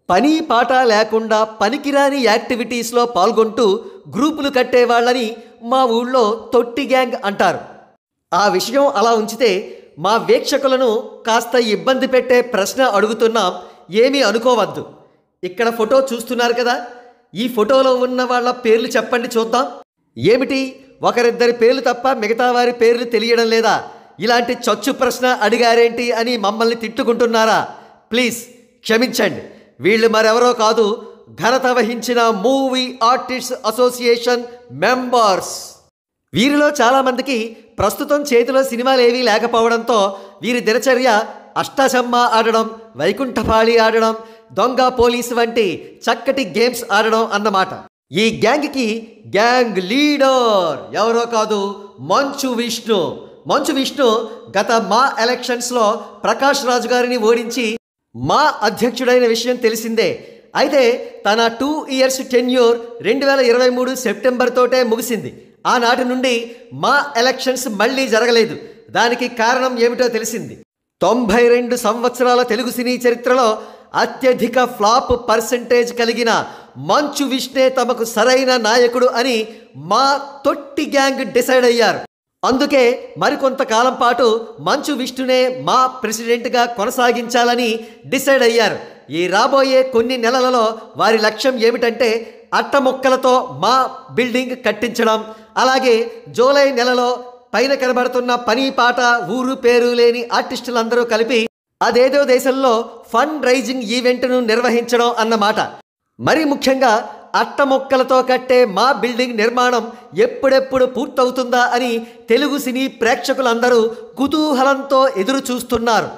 పని పాట లేకుండా పనికిరాని యాక్టివిటీస్లో పాల్గొంటూ గ్రూపులు కట్టేవాళ్ళని మా ఊళ్ళో తొట్టి గ్యాంగ్ అంటారు. ఆ విషయం అలా ఉంచితే మా వీక్షకులను కాస్త ఇబ్బంది పెట్టే ప్రశ్న అడుగుతున్నాం, ఏమీ అనుకోవద్దు. ఇక్కడ ఫోటో చూస్తున్నారు కదా, ఈ ఫోటోలో ఉన్న వాళ్ళ పేర్లు చెప్పండి చూద్దాం. ఏమిటి, ఒకరిద్దరి పేర్లు తప్ప మిగతా వారి పేర్లు తెలియడం లేదా? ఇలాంటి చచ్చు ప్రశ్న అడిగారేంటి అని మమ్మల్ని తిట్టుకుంటున్నారా? ప్లీజ్ క్షమించండి. వీళ్ళు మరెవరో కాదు, ఘనత వహించిన మూవీ ఆర్టిస్ట్ అసోసియేషన్ మెంబర్స్. వీరిలో చాలామందికి ప్రస్తుతం చేతిలో సినిమాలు ఏవీ లేకపోవడంతో వీరి దినచర్య అష్టాచమ్మ ఆడడం, వైకుంఠపాళి ఆడడం, దొంగ పోలీసు వంటి చక్కటి గేమ్స్ ఆడడం అన్నమాట. ఈ గ్యాంగ్కి గ్యాంగ్ లీడర్ ఎవరో కాదు, మంచు విష్ణు. మంచు విష్ణు గత మా ఎలక్షన్స్లో ప్రకాష్ రాజు గారిని ఓడించి మా అధ్యక్షుడైన విషయం తెలిసిందే. అయితే తన 2 ఇయర్స్ టెన్యూర్ 2023 సెప్టెంబర్ తోటే ముగిసింది. ఆనాటి నుండి మా ఎలక్షన్స్ మళ్ళీ జరగలేదు. దానికి కారణం ఏమిటో తెలిసింది. 92 సంవత్సరాల తెలుగు సినీ చరిత్రలో అత్యధిక ఫ్లాప్ పర్సెంటేజ్ కలిగిన మంచు విష్ణే తమకు సరైన నాయకుడు అని మా తొట్టి గ్యాంగ్ డిసైడ్ అయ్యారు. అందుకే మరికొంతకాలం పాటు మంచు విష్ణునే మా ప్రెసిడెంట్గా కొనసాగించాలని డిసైడ్ అయ్యారు. ఈ రాబోయే కొన్ని నెలలలో వారి లక్ష్యం ఏమిటంటే అట్టముక్కలతో మా బిల్డింగ్ కట్టించడం. అలాగే జూలై నెలలో పైన కనబడుతున్న పని పాట ఊరు పేరు లేని ఆర్టిస్టులందరూ కలిపి అదేదో దేశంలో ఫండ్ రైజింగ్ ఈవెంట్ను నిర్వహించడం అన్నమాట. మరి ముఖ్యంగా అట్టముక్కలతో కట్టే మా బిల్డింగ్ నిర్మాణం ఎప్పుడెప్పుడు పూర్తవుతుందా అని తెలుగు సినీ ప్రేక్షకులందరూ కుతూహలంతో ఎదురు చూస్తున్నారు.